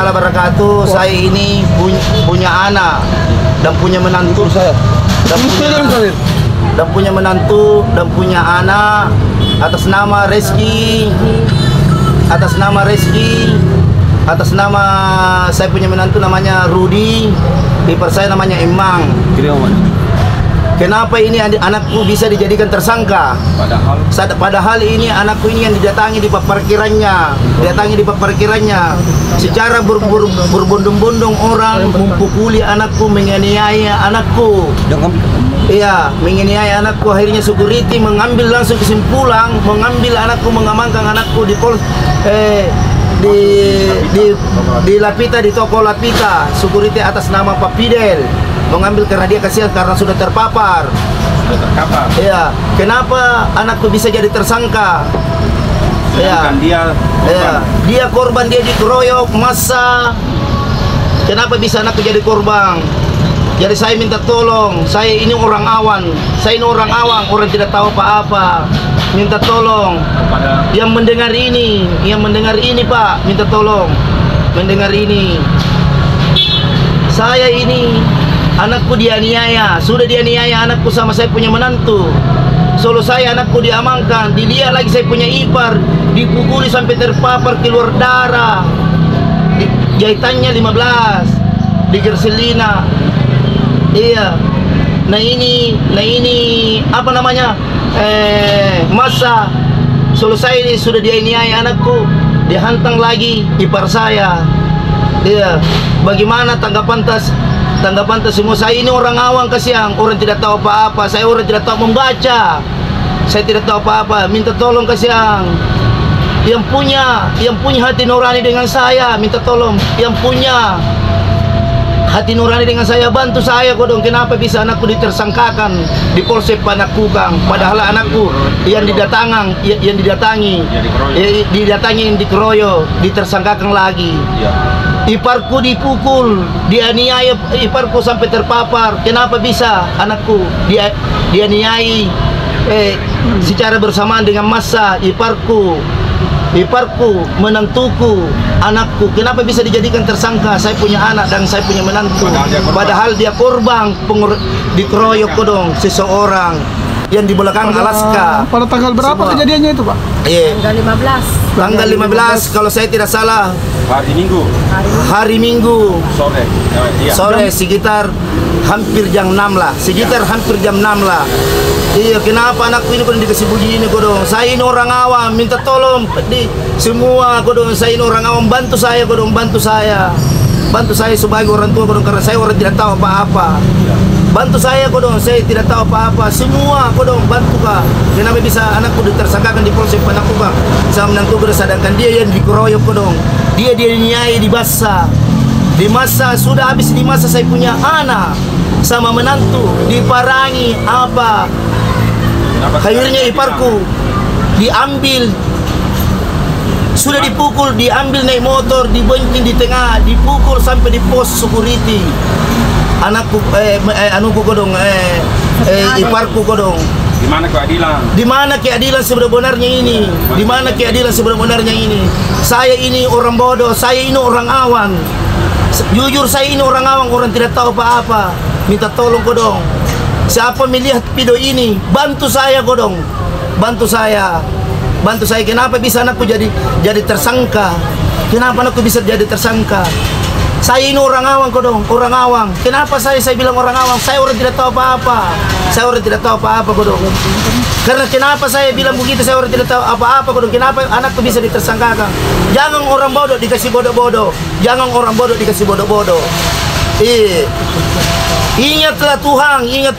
warahmatullahi wabarakatuh. Saya ini punya anak dan punya menantu saya. Dan punya menantu dan punya anak atas nama Reski. Atas nama saya punya menantu namanya Rudi, ipar saya namanya Emang. Kenapa ini anakku bisa dijadikan tersangka? Padahal ini anakku ini yang didatangi di parkirannya, secara berbondong-bondong orang memukuli anakku, menganiaya anakku. Iya, menganiaya anakku. Akhirnya security mengambil langsung kesimpulan, mengambil anakku, mengamankan anakku di Lapita, di toko Lapita. Security atas nama Pak Fidel mengambil karena dia kasihan karena sudah terpapar. Iya, kenapa anakku bisa jadi tersangka? Iya, dia korban, dia dikeroyok massa. Kenapa bisa anakku jadi korban? Jadi saya minta tolong, saya ini orang awam, orang tidak tahu apa-apa. Minta tolong yang mendengar ini Pak, minta tolong mendengar ini. Saya ini anakku dianiaya, sudah dianiaya anakku sama saya punya menantu. Solo saya anakku diamankan, dilihat lagi saya punya ipar, dipukuli sampai terpapar keluar darah. Jahitannya 15, di Gerselina. Iya. Nah ini apa namanya? Masa Solo saya ini sudah dianiaya anakku, dihantang lagi ipar saya. Iya. Bagaimana tanggapan semua? Saya ini orang awam kasihan, orang tidak tahu apa-apa. Saya orang tidak tahu membaca. Saya tidak tahu apa-apa. Minta tolong kasihan. Yang punya hati nurani dengan saya, minta tolong. Yang punya hati nurani dengan saya, bantu saya kodong. Kenapa bisa anakku ditersangkakan di Polsek Panakukang, padahal anakku yang didatangi, yang dikeroyok, ditersangkakan lagi. Iparku dipukul, dianiaya iparku sampai terpapar. Kenapa bisa anakku dianiai secara bersamaan dengan massa iparku, menantuku, anakku? Kenapa bisa dijadikan tersangka? Saya punya anak dan saya punya menantu. Padahal dia korban dikeroyok kodong seseorang yang di belakang Alaska. Pada tanggal berapa kejadiannya itu, Pak? Tanggal 15 kalau saya tidak salah. Hari Minggu. Sore sekitar hampir jam 6 lah. Hampir jam 6 lah. Iya, kenapa anakku ini kodong dikasih begini kodong? Saya ini orang awam, minta tolong semua kodong. Saya ini orang awam, bantu saya kodong, bantu saya sebagai orang tua kodong, karena saya orang tidak tahu apa-apa. Bantu saya kodong, saya tidak tahu apa-apa. Semua kodong, bantu kak. Kenapa bisa anakku ditersangkakan di Polsek Panakukang sama menantu kodong, sedangkan dia yang dikeroyok kodong. Dia dianiaya di massa. Sudah habis di massa saya punya anak sama menantu diparangi apa? Akhirnya iparku diambil, sudah dipukul, diambil naik motor, dibonceng di tengah, dipukul sampai di pos security. Anakku, anuku kodong, iparku kodong. Di mana keadilan sebenarnya ini? Di mana keadilan sebenarnya ini? Saya ini orang bodoh, saya ini orang awam. Jujur saya ini orang awam, orang tidak tahu apa-apa. Minta tolong kodong. Siapa melihat video ini, bantu saya kodong. Bantu saya. Kenapa bisa anakku jadi tersangka? Kenapa anakku bisa jadi tersangka? Saya ini orang awam kodong, orang awam. Kenapa saya bilang orang awam? Saya orang tidak tahu apa-apa. Kodong. Karena kenapa saya bilang begitu? Saya orang tidak tahu apa-apa kodong. Kenapa anakku bisa ditersangkakan? Jangan orang bodoh dikasih bodoh-bodoh. Ingatlah Tuhan, ingat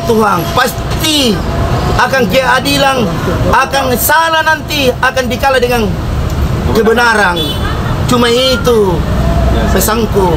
Tuhan. Pasti akan keadilan, akan salah nanti akan dikalah dengan kebenaran. Cuma itu pesanku.